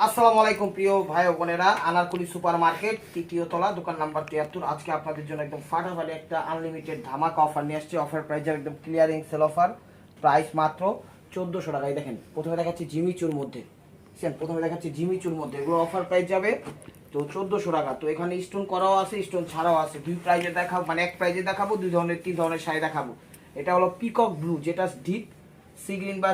আসসালামু আলাইকুম প্রিয় ভাই ও বোনেরা, আনারকুলি সুপার মার্কেট তৃতীয় তলা, দোকান নাম্বার 73। আজকে আপনাদের জন্য একদম ফাটাফাটি একটা আনলিমিটেড ধামাকা অফার নিয়ে আসছে। অফার প্রাইস একদম ক্লিয়ারিং সেল অফার, প্রাইস মাত্র 1400 টাকা। এই দেখেন, প্রথমে দেখাচ্ছি জিমিচুর মধ্যে, প্রথমে দেখাচ্ছি জিমিচুর মধ্যে, এগুলো অফার প্রাইস যাবে তো 1400 টাকা। তো এখানে স্টোন করাও আছে, স্টোন ছাড়াও আছে। দুই প্রাইজে দেখাবো, মানে এক প্রাইজে দেখাবো, দুই ধরনের তিন ধরনের শাড়ি দেখাবো। এটা হলো পিকক ব্লু, যেটা ডিপ সি গ্রিন বা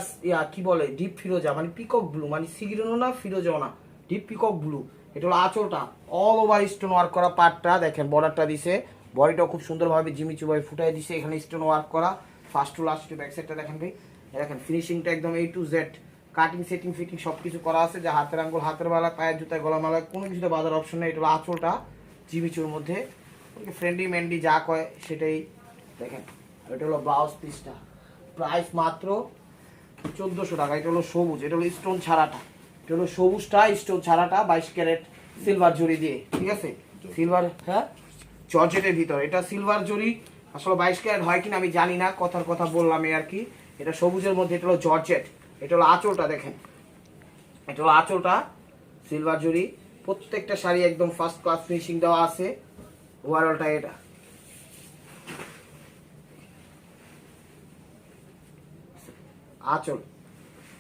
কি বলে ডিপ ফিরোজা, মানে পিকক ব্লু, মানে সি গ্রিনও না ফিরোজাও না, ডিপ পিকক ব্লু। এটা হলো আঁচলটা, অল ওভার স্টোন ওয়ার্ক করা পার্টটা দেখেন, বর্ডারটা দিছে, বডিটাও খুব সুন্দরভাবে জিমিচু ভাই ফুটাই দিছে। এখানে স্টোন ওয়ার্ক করা, first to last to back সাইডটা দেখেন ভাই, দেখেন ফিনিশিংটা একদম A to Z, cutting setting fitting সব কিছু করা আছে। যা হাতের আঙ্গুল, হাতের বালা, পায়ের জুতা, গলা মালা, কোনো কিছুতে বাজার অপশন নেই। এটা হলো আঁচলটা জিমিচুর মধ্যে, ফ্রেন্ডলি ম্যান্ডি যা কয় সেটাই। দেখেন এটা হলো ব্লাউজ পিসটা, প্রাইস মাত্র 1400 টাকা। এটা হলো সবুজ, এটা হলো স্টোন ছাড়াটা, এটা হলো সবুজটা স্টোন ছাড়াটা 22 ক্যারেট সিলভার জরি দিয়ে, ঠিক আছে? সিলভার, হ্যাঁ, জর্জেটের ভিতর। এটা সিলভার জরি, আসলে 22 ক্যারেট হয় কিনা আমি জানি না, কথার কথা বললাম আর কি। এটা সবুজের মধ্যে, এটা হলো জর্জেট। এটা হলো আঁচলটা দেখেন, এটা হলো আঁচলটা সিলভার জরি। প্রত্যেকটা শাড়ি একদম ফার্স্ট ক্লাস ফিনিশিং দেওয়া আছে। ওভারঅলটা এটা আঁচল,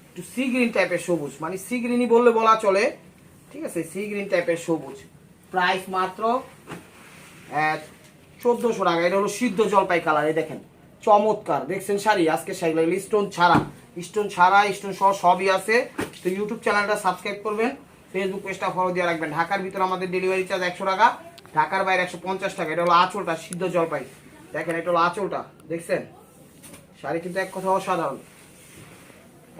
একটু সি গ্রিন টাইপের সবুজ, মানে সি গ্রিনই বললে বলা চলে, ঠিক আছে? সি গ্রিন টাইপের সবুজ, প্রাইস মাত্র 1400 টাকা। এটা হলো সিদ্ধ জলপাই কালার, এই দেখেন চমৎকার দেখছেন শাড়ি। আজকে শাড়িগুলো স্টোন ছাড়া, স্টোন ছাড়া, স্টোন সহ সবই আছে। তো ইউটিউব চ্যানেলটা সাবস্ক্রাইব করবেন, ফেসবুক পেজটা ফলো দিয়ে রাখবেন। ঢাকার ভিতরে আমাদের ডেলিভারি চার্জ 100 টাকা, ঢাকার বাইরে 150 টাকা। এটা হলো আঁচলটা সিদ্ধ জলপাই, দেখেন এটা হলো আঁচলটা, দেখছেন? শাড়ি কিন্তু এক কথা অসাধারণ,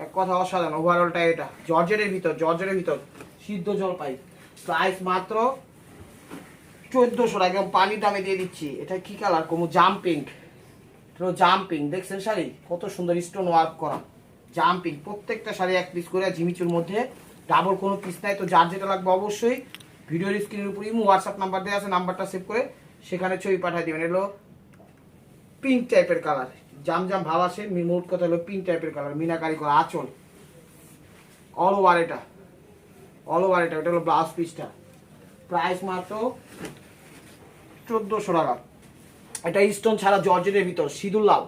এক কথা অসাধারণ। ওভারঅলটা এটা জর্জেটের ভিতর, জর্জেটের ভিতর সিদ্ধ জলপাই, প্রাইস মাত্র 1400 টাকা। একদম পানি দামে দিয়ে দিচ্ছি। এটা কি কালার কোনো জাম্পিং, জাম্পিং দেখছেন শাড়ি কত সুন্দর স্টোন ওয়ার্ক করা, জাম্পিং। প্রত্যেকটা শাড়ি এক পিস করে জিমিচুর মধ্যে, ডাবল কোনো পিস নাই। তো যার যেটা লাগবে অবশ্যই ভিডিওর স্ক্রিনের উপর ইমো হোয়াটসঅ্যাপ নাম্বার দেওয়া আছে, নাম্বারটা সেভ করে সেখানে ছবি পাঠিয়ে দিবেন। এগুলো পিঙ্ক টাইপের কালার, জাম জাম ভাব আসে, মোট কথা হলো পিঙ্ক টাইপের কালার, মিনাকারি করা আঁচল, অল ওভার এটা, অল ওভার এটা। এটা হলো ব্লাউজ পিসটা, প্রাইস মাত্র 1400 টাকা। এটা স্টোন ছাড়া জর্জেটের ভিতর সিঁদুর লাল,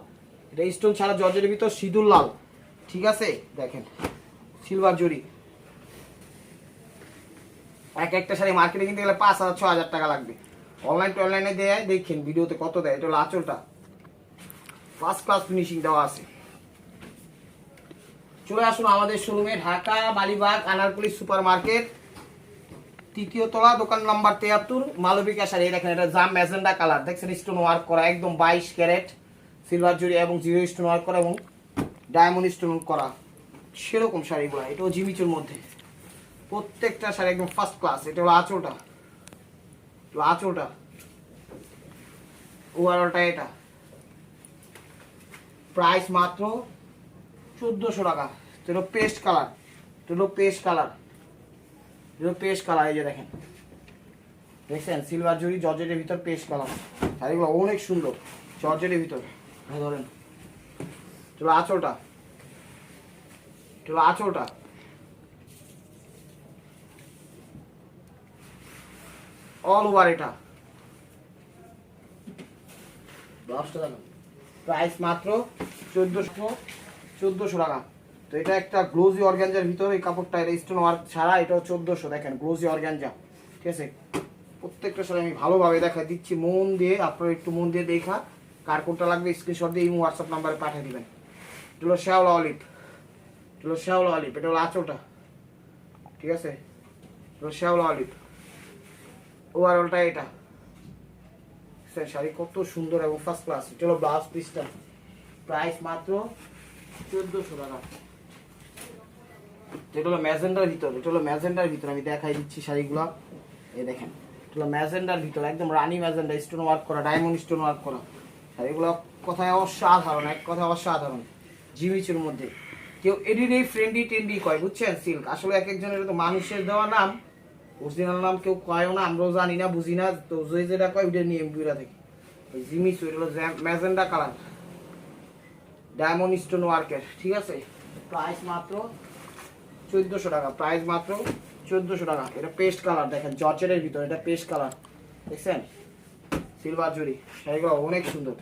এটা স্টোন ছাড়া জর্জেটের ভিতর সিঁদুর লাল, ঠিক আছে? দেখেন সিলভার জরি। এক একটা শাড়ি মার্কেটে কিনতে গেলে 5000 6000 টাকা লাগবে, অনলাইনে দেয় দেখেন ভিডিওতে কত দেয়। এটা হলো আঁচলটা, ফার্স্ট ক্লাস ফিনিশিং দেওয়া আছে। চলে আসুন আমাদের শোরুমে, ঢাকা মালিবাগ আনারকুলি সুপার মার্কেট তৃতীয় তলা, দোকান নাম্বার 73, মালবিকা শাড়ি। দেখেন এটা জাম ম্যাজেন্ডা কালার, দেখছেন স্টোন ওয়ার্ক করা, একদম 22 ক্যারেট সিলভার জরি এবং জিরো স্টোন ওয়ার্ক করা এবং ডায়মন্ড স্টোন করা, সেরকম শাড়িগুলো। এটাও জিমিচুর মধ্যে, প্রত্যেকটা শাড়ি একদম ফার্স্ট ক্লাস। এটা হলো আঁচলটা, আঁচলটা ওভারঅলটা এটা, প্রাইস মাত্র 1400 টাকা। এটা হলো পেস্ট কালার, এটা হলো পেস্ট কালার, এটা পেস্ট কালার। এই যে দেখেন, দেখছেন সিলভার জরি জর্জেটের ভিতর পেস্ট কালার, শাড়িগুলো অনেক সুন্দর জর্জেটের ভিতর। ধরেন চলো আঁচলটা, চলো আঁচলটা, অল ওভার এটা, প্রাইস মাত্র 1400 টাকা। তো এটা একটা গ্লোজি অর্গানজার ভিতরে, এই কাপড়টা এটা স্টোন ওয়ার্ক ছাড়া, এটাও 1400। দেখেন গ্লোজি অর্গানজা, ঠিক আছে? প্রত্যেকটা শাড়ি আমি ভালোভাবে দেখা দিচ্ছি, মন দিয়ে, আপনারা একটু মন দিয়ে দেখা কার কোনটা লাগবে স্ক্রিনশট দিয়ে ইমো হোয়াটসঅ্যাপ নাম্বারে পাঠিয়ে দিবেন। এটা হলো শ্যাওলা অলিভ, এটা হলো শ্যাওলা অলিভ, এটা হলো আঁচলটা, ঠিক আছে? এটা হলো শ্যাওলা অলিভ, ওভারঅলটা এটা। শাড়ি কত সুন্দর এবং ফার্স্ট ক্লাস। এটা হলো ব্লাউজ পিসটা, প্রাইস মাত্র 1400 টাকা। এটা হলো ম্যাজেন্ডার ভিতর, এটা হলো ম্যাজেন্ডার ভিতর, আমি দেখাই দিচ্ছি শাড়িগুলো। এই দেখেন এটা হলো ম্যাজেন্ডার ভিতর, একদম রানি ম্যাজেন্ডা, স্টোন ওয়ার্ক করা, ডায়মন্ড স্টোন ওয়ার্ক করা শাড়িগুলো, কথায় অসাধারণ, এক কথায় অসাধারণ। জিমিচুর মধ্যে কেউ এডিডি ফ্রেন্ডি টেন্ডি কয়, বুঝছেন? সিল্ক আসলে এক একজনের তো মানুষের দেওয়া নাম, অরিজিনাল নাম কেউ কয়ও না, আমরাও জানি না, বুঝি না। তো যে যেটা কয় ওইটা নিয়ে বুড়া দেখি। জিমিচু, এটা হলো ম্যাজেন্ডা কালার, ডায়মন্ড স্টোন ওয়ার্কের, ঠিক আছে? প্রাইস মাত্র 1400 টাকা, প্রাইস মাত্র 1400 টাকা। এটা পেস্ট কালার দেখেন, জর্জেটের ভিতর, এটা পেস্ট কালার দেখছেন, সিলভার জরি, শাড়িগুলো অনেক সুন্দর,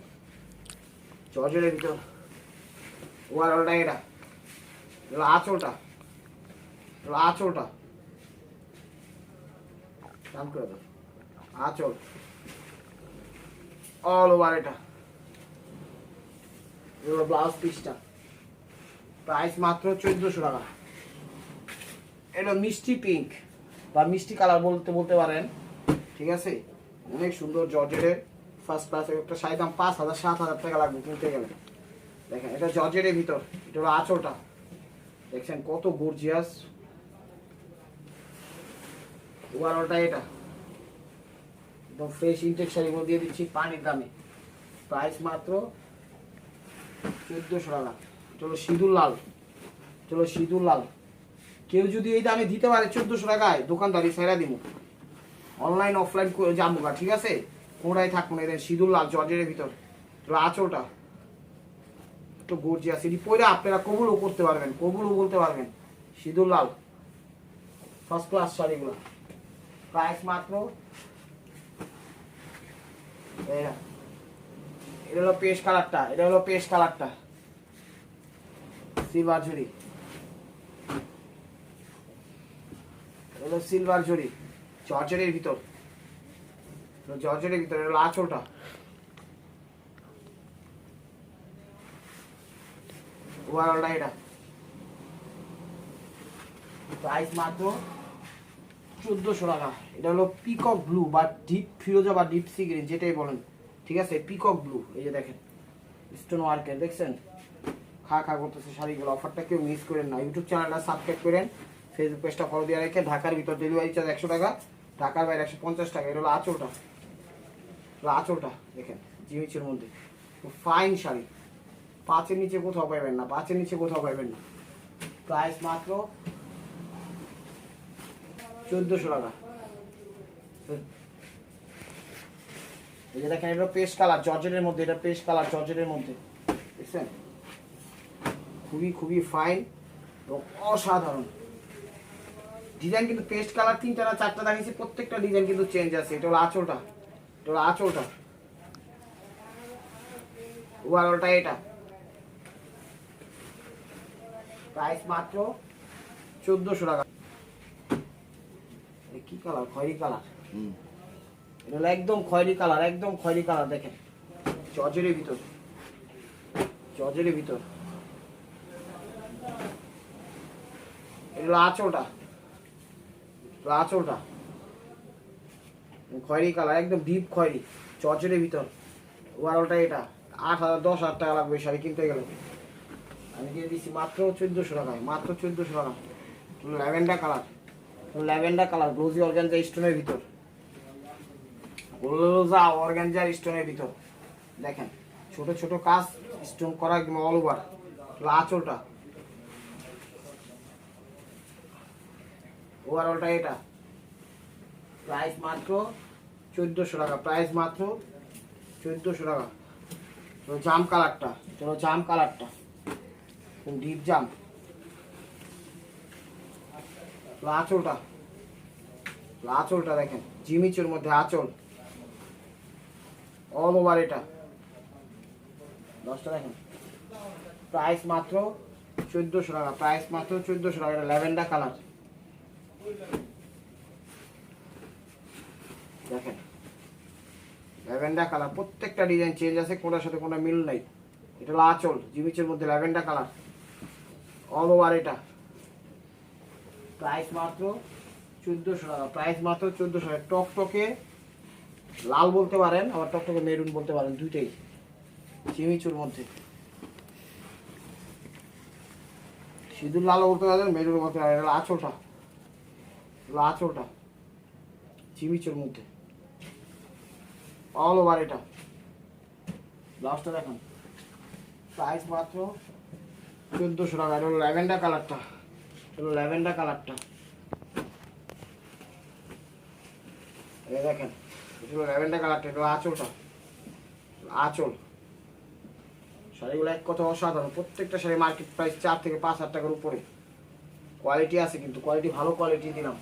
জর্জেটের ভিতর। ওভারঅলটা এটা আঁচলটা, আঁচলটা দাম করে দাও, আঁচল অল ওভার এটা, ব্লাউজ পিসটা, প্রাইস মাত্র 1400 টাকা। এটা মিষ্টি পিঙ্ক বা মিষ্টি কালার বলতে পারেন, ঠিক আছে, অনেক সুন্দর জর্জেটের ফার্স্ট ক্লাস। একটা শাড়ির দাম 5000 7000 টাকা লাগবে কিনতে গেলে। দেখেন এটা জর্জেটের ভিতর, এটা হলো আঁচলটা, দেখছেন কত গর্জিয়াস। ওভারঅলটা এটা একদম ফ্রেশ ইনটেক শাড়িগুলো দিয়ে দিচ্ছি পানির দামে, প্রাইস মাত্র 1400 টাকা। চলো সিঁদুর লাল, চলো সিঁদুর লাল, কেউ যদি এই দামে দিতে পারে 1400 টাকায়, দোকানদারি সেরা দিব, অনলাইন অফলাইন করে যাবো গা, ঠিক আছে, কোনটাই থাকবো না। এদের সিঁদুর লাল জর্জেটের ভিতর, আঁচলটা একটু গর্জিয়াস, এটি পরে আপনারা কবুলও করতে পারবেন, কবুলও বলতে পারবেন। সিঁদুর লাল ফার্স্ট ক্লাস শাড়িগুলো, প্রাইস মাত্র, এটা হলো পেস্ট কালারটা, এটা হলো পেস্ট কালারটা, সিলভার জরি, হলো সিলভার জরি, জর্জেটের ভিতর, জর্জেটের ভিতর, এটা হলো আঁচলটা, ওভারঅলটা এটা, প্রাইস মাত্র 1400 টাকা। এটা হলো পিকক ব্লু বা ডিপ ফিরোজা বা ডিপ সি গ্রিন যেটাই বলেন, ঠিক আছে, পিকক ব্লু। এই যে দেখেন স্টোন ওয়ার্কের, দেখছেন খা করতেছে শাড়িগুলো। অফারটা কেউ মিস করেন না, ইউটিউব চ্যানেলটা সাবস্ক্রাইব করেন, ফেসবুক পেজটা ফলো দিয়ে রেখে। ঢাকার ভিতর ডেলিভারি চার্জ 100 টাকা, ঢাকার বাইরে 150 টাকা। এটা হলো আঁচলটা, আঁচলটা দেখেন জিমিচের মধ্যে, ফাইন শাড়ি, 5-এর নিচে কোথাও পাইবেন না, 5-এর নিচে কোথাও পাইবেন না। প্রাইস মাত্র 1400 টাকা। এই যে দেখেন এটা পেস্ট কালার জর্জেটের মধ্যে, এটা পেস্ট কালার জর্জেটের মধ্যে, দেখছেন খুবই খুবই ফাইন এবং অসাধারণ ডিজাইন। কিন্তু পেস্ট কালার 3টা না 4টা দেখিয়েছি, প্রত্যেকটা ডিজাইন কিন্তু চেঞ্জ আছে। এটা হলো আঁচলটা, এটা হলো আঁচলটা, ওভারঅলটা এটা, প্রাইস মাত্র 1400 টাকা। কি কালার, খয়েরি কালার, এটা হলো একদম খয়েরি কালার, একদম খয়েরি কালার, দেখেন জর্জেটের ভিতর, জর্জেটের ভিতর। এটা হলো আঁচলটা, আঁচলটা খয়েরি কালার, একদম ডিপ খয়েরি, জর্জেটের ভিতর। ওভারঅলটা এটা 8000 10,000 টাকা লাগবে শাড়ি কিনতে গেলে, আমি দিয়ে দিচ্ছি মাত্র 1400 টাকায়, মাত্র 1400 টাকা। Lavender colour, lavender colour glossy organza স্টোনের ভিতর, গ্লোজা অর্গানজার স্টোনের ভিতর, দেখেন ছোট ছোট কাজ স্টোন করা একদম অল ওভার। আঁচলটা, ওভারঅলটা এটা, প্রাইস মাত্র 1400 টাকা, প্রাইস মাত্র 1400 টাকা। জাম কালারটা, চলো জাম কালারটা, ডিপ জাম, আঁচলটা, আঁচলটা দেখেন জিমিচুর মধ্যে আঁচল অল ওভার, এটা 10টা দেখেন, প্রাইস মাত্র 1400 টাকা, প্রাইস মাত্র 1400 টাকা। এটা ল্যাভেন্ডার কালার, দেখেন ল্যাভেন্ডার কালার, প্রত্যেকটা ডিজাইন চেঞ্জ আছে, কোনটার সাথে কোনো মিল নাই। এটা হলো আঁচল জিমিচের মধ্যে ল্যাভেন্ডার কালার অল ওভার, এটা প্রাইস মাত্র 1400 টাকা, প্রাইস মাত্র 1400 টাকা। টকটকে লাল বলতে পারেন, আবার টকটকে মেরুন বলতে পারেন, দুইটাই জিমিচুর মধ্যে। সিঁদুর লাল বলতে পারেন, মেরুন বলতে পারেন। এটা আঁচলটা, আঁচলটা জিমিচুর মধ্যে অল ওভার, এটা ব্লাউজটা দেখেন, প্রাইস মাত্র 1400 টাকা। এটা হলো ল্যাভেন্ডার কালারটা, এটা ল্যাভেন্ডার কালারটা, এই দেখেন এটা হলো ল্যাভেন্ডার কালারটা। এটা আঁচলটা, আঁচল। শাড়িগুলো এক কথা অসাধারণ, প্রত্যেকটা শাড়ি মার্কেট প্রাইস 4 থেকে 5 হাজার টাকার উপরে। কোয়ালিটি আছে কিন্তু, কোয়ালিটি ভালো কোয়ালিটি দিলাম।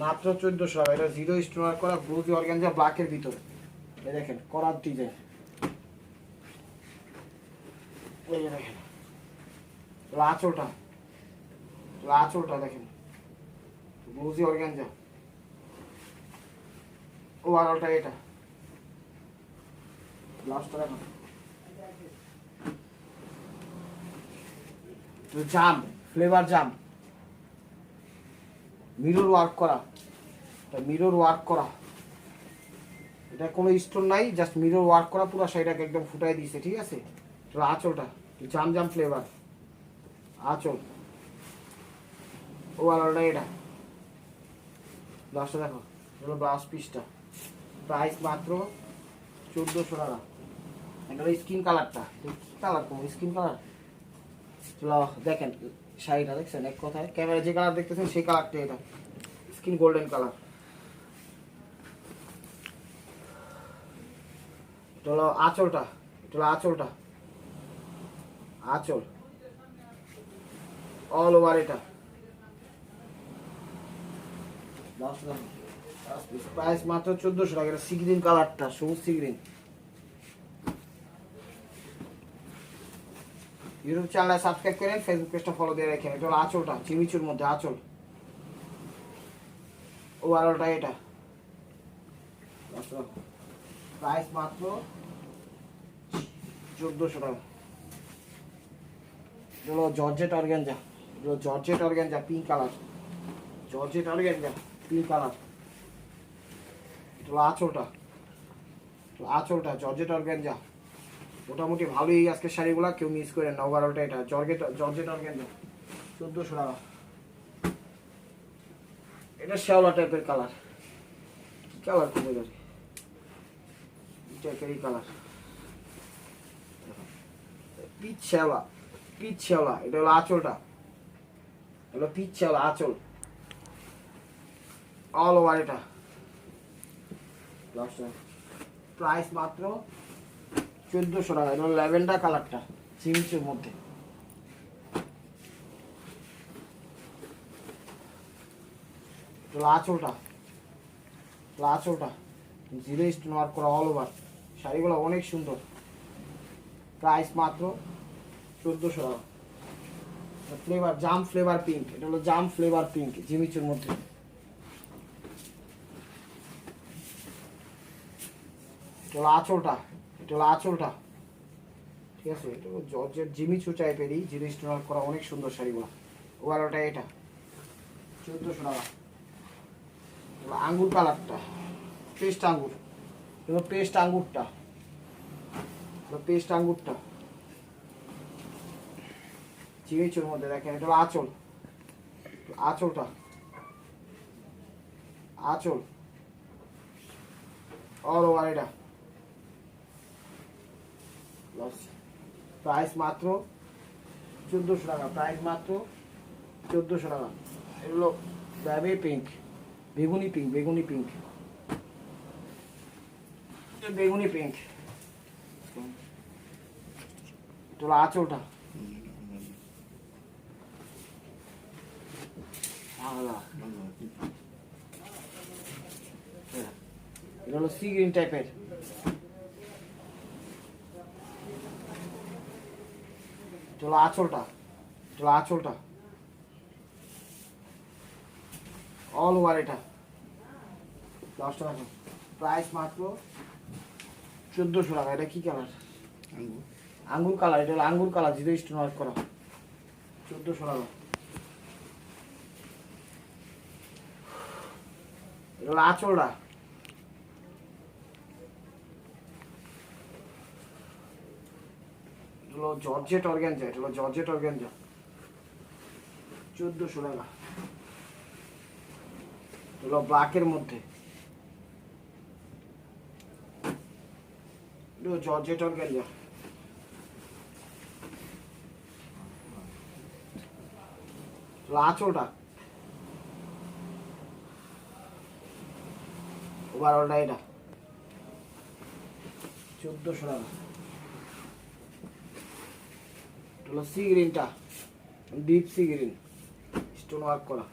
মাত্র 1400 টাকা। এটা জিরো স্টোনার করা ব্লুজি অর্গানজা ব্ল্যাকের ভিতরে, এই দেখেন করার ডিজাইন, এই যে দেখেন আঁচলটা, আঁচলটা দেখেন ব্লুজি অর্গানজা, ওভারঅলটা এটা লাস্টটা দেখেন জাম, ফ্লেভার জাম, মিরর ওয়ার্ক করা, মিরর ওয়ার্ক করা, এটা কোনো স্টোন নাই, জাস্ট মিরর ওয়ার্ক করা, পুরো শাড়িটাকে একদম ফুটাই দিয়েছে, ঠিক আছে। তো আঁচলটা জাম জাম ফ্লেভার আঁচল, ওভারঅলটা এটা লাস্টটা দেখো, হলো ব্লাউজ পিসটা, প্রাইস মাত্র 1400 টাকা। এটা স্কিন কালারটা, কি কালার কোন স্কিন কালার, চলো দেখেন শাড়িটা দেখছেন, এক কথায় ক্যামেরা যে কালার দেখতেছেন সেই কালারটা, এটা স্কিন গোল্ডেন কালার। এটা হলো আঁচলটা, এটা হলো আঁচলটা, আঁচল অল ওভার এটা, প্রাইস মাত্র 1400 টাকা। এটা সি গ্রিন কালারটা, সবুজ সি গ্রিন। ইউটিউব চ্যানেলটা সাবস্ক্রাইব করেন, ফেসবুক পেজটা ফলো দিয়ে রাখেন। এটা হলো আঁচলটা, চিমিচুর মধ্যে আঁচল, ওভারঅলটা এটা, প্রাইস মাত্র 1400 টাকা। এটা হলো জর্জেট অর্গানজা, এটা হলো georgette organza pink colour, georgette organza pink colour. এটা হলো আঁচলটা, আঁচলটা জর্জেট অর্গানজা, মোটামুটি ভালোই আজকে শাড়িগুলো, কেউ মিস করেন না। ওভারঅলটা এটা জর্জেট অর্গানজা 1400 টাকা। এটা শ্যাওলা টাইপের কালার, কালার খুব টাইপেরই কালার, পিচ শ্যাওলা, পিচ শ্যাওলা। এটা হলো আঁচলটা, হলো পিচ শ্যাওলা আঁচল, অল ওভার এটা। প্রাইস মাত্র 1400 টাকা। এটা হলো ল্যাভেন্ডার কালারটা, চিমিচের মধ্যে। আঁচলটা, আঁচলটা জিরো স্টোন ওয়ার্ক করা অল ওভার, শাড়িগুলো অনেক সুন্দর। প্রাইস মাত্র 1400 টাকা। ফ্লেভার জাম ফ্লেভার পিঙ্ক, এটা হলো জাম ফ্লেভার পিঙ্ক জিমিচুর মধ্যে। এটা হলো আঁচলটা, এটা হলো আঁচলটা, ঠিক আছে। এটা হলো জর্জেট জিমিচু টাইপেরই, জিরো স্টোন ওয়ার্ক করা অনেক সুন্দর শাড়িগুলো। ওভারঅলটা এটা 1400 টাকা। আঙ্গুর কালারটা, পেস্ট আঙ্গুর, এগুলো পেস্ট আঙ্গুরটা, পেস্ট আঙ্গুরটা চিমিচুর মধ্যে দেখেন। এটা হলো আঁচল, আঁচলটা, আঁচল অল ওভার এটা। প্রাইস মাত্র 1400 টাকা, প্রাইস মাত্র 1400 টাকা। এগুলো ব্যাবে পিঙ্ক, বেগুনি পিঙ্ক, বেগুনি পিঙ্ক, বেগুনি পিঙ্ক। এটা হলো আঁচলটা, এটা হলো সি গ্রিন টাইপের। এটা হলো আঁচলটা, এটা হলো আঁচলটা অল ওভার এটা। 10 টাকা প্রাইস মাত্র 1400 টাকা। এটা কি কালার, আঙ্গুর কালার, এটা হলো আঙ্গুর কালার, জিরো স্টোন ওয়ার্ক করা 1400 টাকা। এটা হলো আঁচলটা, এটা হলো জর্জেট অর্গানজা, এটা হলো জর্জেট অর্গানজা 1400 টাকা। এটা হলো ব্ল্যাকের মধ্যে, এটা হলো জর্জেট অর্গানজা। আঁচলটা, ওভারঅলটা এটা 1400 টাকা। এটা হলো সি গ্রিনটা, deep sea green stone work করা।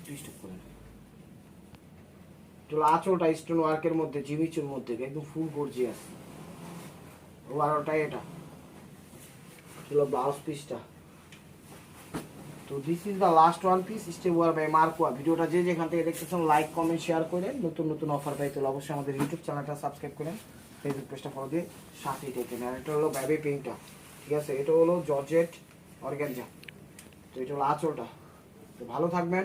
ডিস্টার্ব করেন। চলো আঁচলটা স্টোন ওয়ার্কের মধ্যে জিমিচুর মধ্যে একদম ফুল গর্জিয়াস। ও আর ওটাই এটা। চলো ব্লাউজ পিসটা। তো this is the last one piece step ওয়ার বাই মার্কোয়া। ভিডিওটা যে যেখান থেকে দেখতেছেন লাইক কমেন্ট শেয়ার করে নতুন নতুন অফার পাইতে হলে অবশ্যই আমাদের ইউটিউব চ্যানেলটা সাবস্ক্রাইব করেন, ফেসবুক পেজটা ফলো দিয়ে সাথেই দেখেন। আর এটা হলো বেবি পিঙ্কটা, ঠিক আছে, এটা হলো জর্জেট অর্গানজা। তো এটা হলো আঁচলটা। তো ভালো থাকবেন,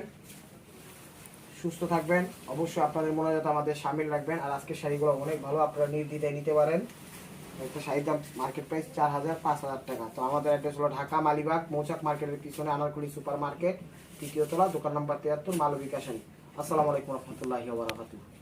সুস্থ থাকবেন, অবশ্যই আপনাদের মনে যাতে আমাদের সামিল রাখবেন। আর আজকের শাড়িগুলো অনেক ভালো, আপনারা নির্দ্বিধায় নিতে পারেন। একটা শাড়ির দাম মার্কেট প্রাইস 4000-5000 টাকা। তো আমাদের অ্যাড্রেস হলো ঢাকা মালিবাগ মৌচাক মার্কেটের পিছনে আনারকুলি সুপার মার্কেট, তৃতীয় তলা, দোকান নাম্বার 73, মালবিকা শাড়ি। আসসালামু আলাইকুম রহমতুল্লাহি ওয়া বারাকাতুহু।